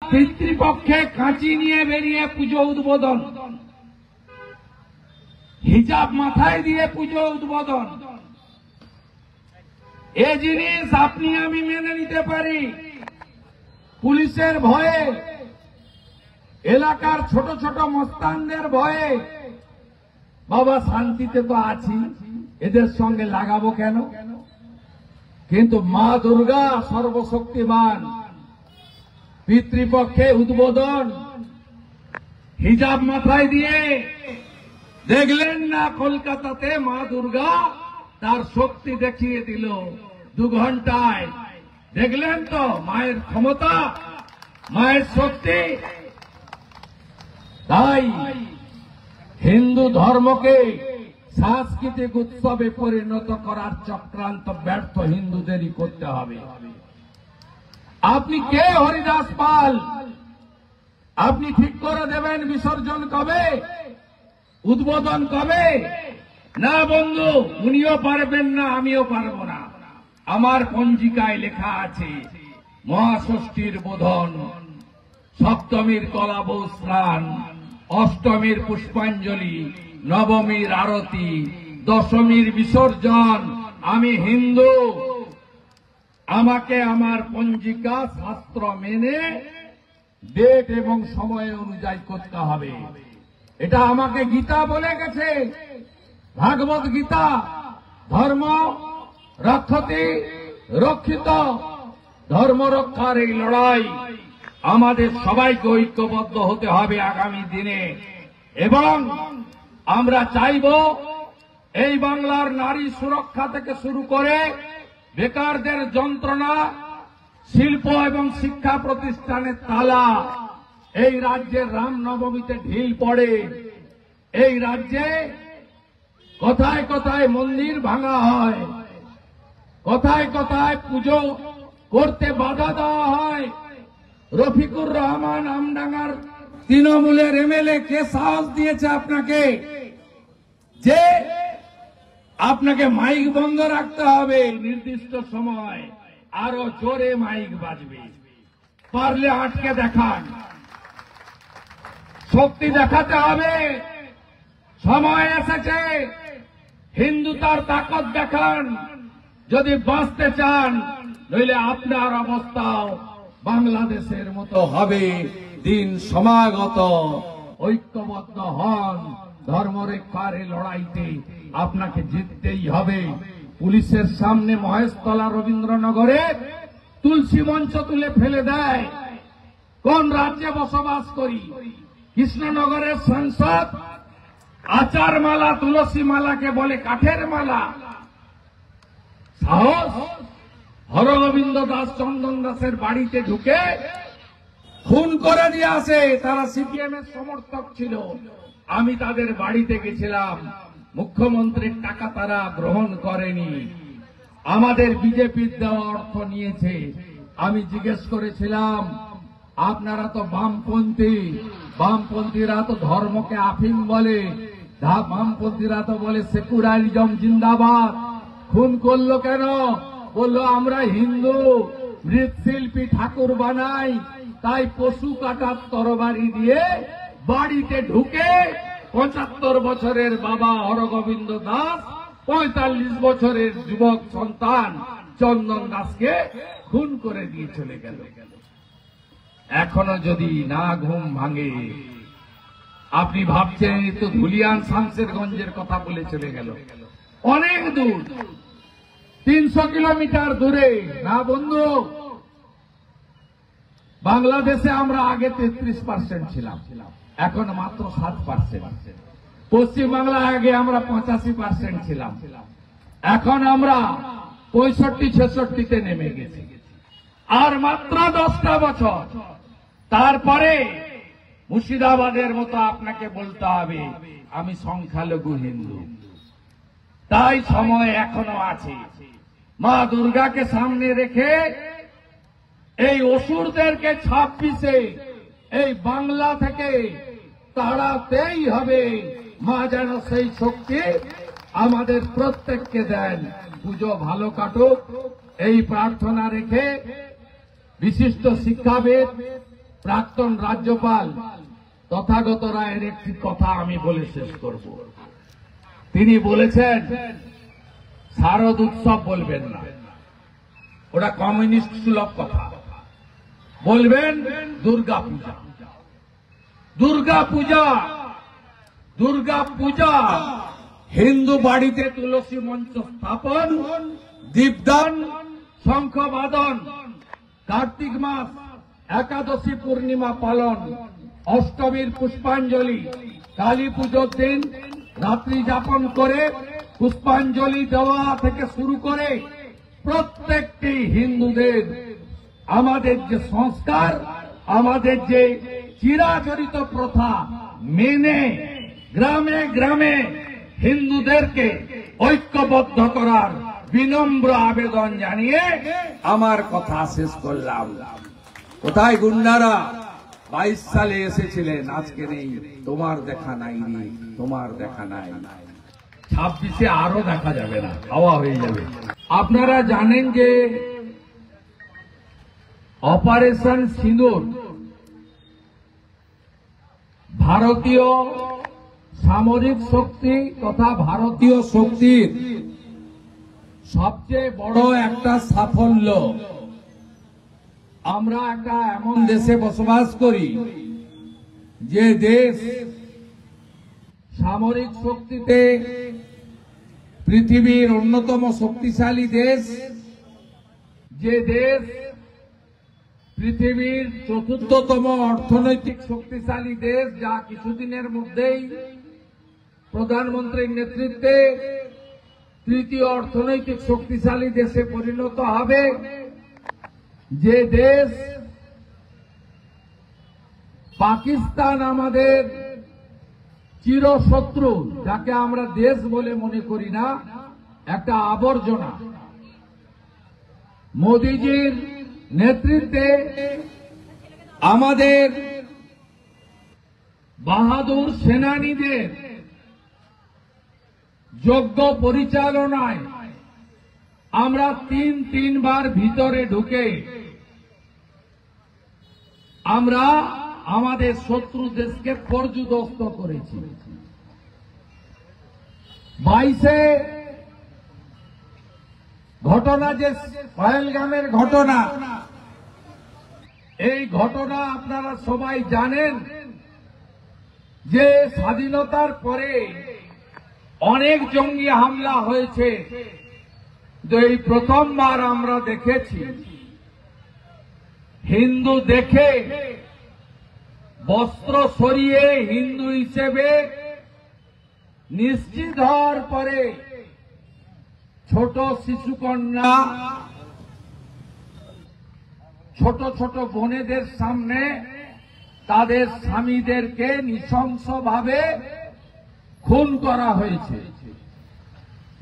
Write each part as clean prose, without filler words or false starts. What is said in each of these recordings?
পিতৃপক্ষে কাঁচি নিয়ে বেরিয়ে পুজো উদ্বোধন, হিজাব মাথায় দিয়ে পুজো উদ্বোধন, এ জিনিস আপনি আমি মেনে নিতে পারি। পুলিশের ভয়ে, এলাকার ছোট ছোট মস্তানদের ভয়ে, বাবা শান্তিতে তো আছি, এদের সঙ্গে লাগাবো কেন? কিন্তু মা দুর্গা সর্বশক্তিমান, পিতৃপক্ষে উদ্বোধন, হিজাব মাথায় দিয়ে, দেখলেন না কলকাতাতে মা দুর্গা তার শক্তি দেখিয়ে দিল 2 ঘন্টায়। দেখলেন তো মায়ের ক্ষমতা, মায়ের শক্তি। তাই হিন্দু ধর্মকে সাংস্কৃতিক উৎসবে পরিণত করার চক্রান্ত ব্যর্থ হিন্দুদেরই করতে হবে। আপনি কে হরিদাস পাল? আপনি ঠিক করে দেবেন বিসর্জন কবে, উদ্বোধন কবে? না বন্ধু, উনিও পারবেন না, আমিও পারব না। আমার পঞ্জিকায় লেখা আছে মহাষষ্ঠীর বোধন, সপ্তমীর কলাবৌ স্নান, অষ্টমীর পুষ্পাঞ্জলি, নবমীর আরতি, দশমীর বিসর্জন। আমি হিন্দু, আমাকে আমার পঞ্জিকা শাস্ত্র মেনে ডেট এবং সময় অনুযায়ী করতে হবে। এটা আমাকে গীতা বলে গেছে, ভাগবত গীতা। ধর্ম রক্ষতি রক্ষিত, ধর্ম রক্ষার এই লড়াই আমাদের সবাইকে ঐক্যবদ্ধ হতে হবে আগামী দিনে। এবং আমরা চাইব এই বাংলার নারী সুরক্ষা থেকে শুরু করে বেকারদের যন্ত্রণা, শিল্প এবং শিক্ষা প্রতিষ্ঠানের তালা, এই রাজ্যের রামনবমীতে ঢিল পড়ে। এই রাজ্যে কথায় কথায় মন্দির ভাঙা হয়, কথায় কথায় পুজো করতে বাধা দেওয়া হয়। রফিকুর রহমান আমডাঙ্গার তৃণমূলের এমএলএ কে সাহস দিয়েছে আপনাকে যে আপনাকে মাইক বন্ধ রাখতে হবে নির্দিষ্ট সময়, আরো জোরে মাইক বাজবে, পারলে আটকে দেখান। শক্তি দেখাতে হবে, সময় এসেছে। হিন্দুতার তাকত দেখান যদি বাঁচতে চান, নইলে আপনার অবস্থাও বাংলাদেশের মতো হবে। দিন সমাগত, ঐক্যবদ্ধ হন। ধর্মরক্ষার এই লড়াইতে আপনাকে জিততেই হবে। পুলিশের সামনে মহেশতলা রবীন্দ্রনগরে তুলসী মঞ্চ তুলে ফেলে দেয়। কোন রাজ্যে বসবাস করি? কৃষ্ণনগরের সাংসদ আচার মালা, তুলসী মালাকে বলে কাঠের মালা। সাহস! হরগোবিন্দ দাস, চন্দন দাসের বাড়িতে ঢুকে খুন করে দিয়ে আসে। তারা সিপিএম এর সমর্থক ছিল। আমি তাদের বাড়িতে গেছিলাম, মুখ্যমন্ত্রীর টাকা তারা গ্রহণ করেনি, আমাদের বিজেপির দেওয়া অর্থ নিয়েছে। আমি জিজ্ঞেস করেছিলাম, আপনারা তো বামপন্থী, বামপন্থীরা তো ধর্মকে আফিম বলে, বামপন্থীরা তো বলে সেকুলারিজম জিন্দাবাদ। খুন করলো কেন? বললো আমরা হিন্দু, মৃৎশিল্পী ঠাকুর বানাই, তাই পশু কাটার তরবারি দিয়ে বাড়িতে ঢুকে 75 বছরের বাবা হরগোবিন্দ দাস, 45 বছরের যুবক সন্তান চন্দন দাসকে খুন করে দিয়ে চলে গেল। এখনো যদি না ঘুম ভাঙে, আপনি ভাবছেন তো ধুলিয়ান শামশেরগঞ্জের কথা বলে চলে গেল, অনেক দূর, 300 কিলোমিটার দূরে। না বন্ধু, বাংলাদেশে আমরা আগে 33% ছিলাম, এখন মাত্র 7%। পশ্চিম বাংলায় আগে আমরা 85% ছিলাম, এখন আমরা 65-66-তে নেমে গেছি। আর মাত্র 10টা বছর, তারপরে মুর্শিদাবাদের মতো আপনাকে বলতে হবে আমি সংখ্যালঘু হিন্দু। তাই সময় এখনো আছে। মা দুর্গাকে সামনে রেখে এই অসুরদেরকে 26-এ এই বাংলা থেকে তাড়াতেই হবে। মা যেন সেই শক্তি আমাদের প্রত্যেককে দেন। পুজো ভালো কাটুক এই প্রার্থনা রেখে বিশিষ্ট শিক্ষাবিদ প্রাক্তন রাজ্যপাল তথাগত রায়ের একটি কথা আমি বলে শেষ করব। তিনি বলেছেন শারদ উৎসব বলবেন না, ওটা কমিউনিস্ট সুলভ কথা, বলবেন দুর্গা পূজা। দুর্গা পূজা, দুর্গা পূজা হিন্দু বাড়িতে তুলসী মঞ্চ স্থাপন, দীপদান, শঙ্খবাদন, কার্তিক মাস একাদশী পূর্ণিমা পালন, অষ্টমীর পুষ্পাঞ্জলি, কালী পুজোর দিন রাত্রি যাপন করে পুষ্পাঞ্জলি দেওয়া থেকে শুরু করে প্রত্যেকটি হিন্দুদের আমাদের যে সংস্কার, আমাদের যে চিরাচরিত প্রথা মেনে গ্রামে গ্রামে হিন্দুদেরকে ঐক্যবদ্ধ করার বিনম্র আবেদন জানিয়ে আমার কথা শেষ করলাম। কোথায় গুন্ডারা 22 সালে এসেছিলেন, আজকে নেই, তোমার দেখা নাই রে, তোমার দেখা নাই। 26-এ আরো দেখা যাবে না, হাওয়া হয়ে যাবে। আপনারা জানেন যে অপারেশন সিঁদুর ভারতীয় সামরিক শক্তি তথা ভারতীয় শক্তির সবচেয়ে বড় একটা সাফল্য। আমরা একটা এমন দেশে বসবাস করি যে দেশ সামরিক শক্তিতে পৃথিবীর অন্যতম শক্তিশালী দেশ, যে দেশ পৃথিবীর চতুর্থতম অর্থনৈতিক শক্তিশালী দেশ, যা কিছুদিনের মধ্যেই প্রধানমন্ত্রীর নেতৃত্বে তৃতীয় অর্থনৈতিক শক্তিশালী দেশে পরিণত হবে, যে দেশ পাকিস্তান আমাদের চিরশত্রু, যাকে আমরা দেশ বলে মনে করি না, একটা আবর্জনা। মোদিজির নেতৃত্বে আমাদের বাহাদুর সেনানীদের যোগ্য পরিচালনায় আমরা তিনবার ভিতরে ঢুকে আমরা আমাদের শত্রু দেশকে পর্যুদস্ত করেছি। 22-এ ঘটনা, যে পহেলগামের ঘটনা, এই ঘটনা আপনারা সবাই জানেন যে স্বাধীনতার পরে অনেক জঙ্গি হামলা হয়েছে, এই প্রথমবার আমরা দেখেছি হিন্দু দেখে বস্ত্র সরিয়ে হিন্দু হিসেবে নিশ্চিত হওয়ার পরে ছোট শিশুকন্যা, ছোট ছোট বোনেদের সামনে তাদের স্বামীদেরকে নৃশংসভাবে খুন করা হয়েছে।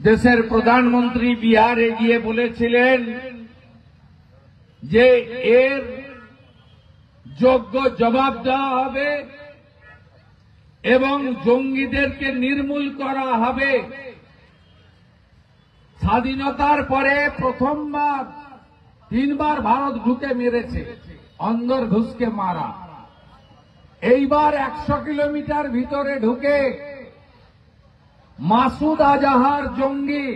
দেশের প্রধানমন্ত্রী বিহারে গিয়ে বলেছিলেন যে এর যোগ্য জবাব দেওয়া হবে এবং জঙ্গিদেরকে নির্মূল করা হবে। স্বাধীনতার পরে প্রথমবার 3বার ভারত ঢুকে মেরেছে, অন্দর ঘুষকে মারা। এইবার 100 কিলোমিটার ভিতরে ঢুকে মাসুদ আজাহার জঙ্গি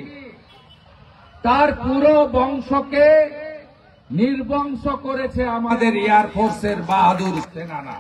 তার পুরো বংশকে নির্বংশ করেছে আমাদের এয়ারফোর্সের বাহাদুর সেনারা।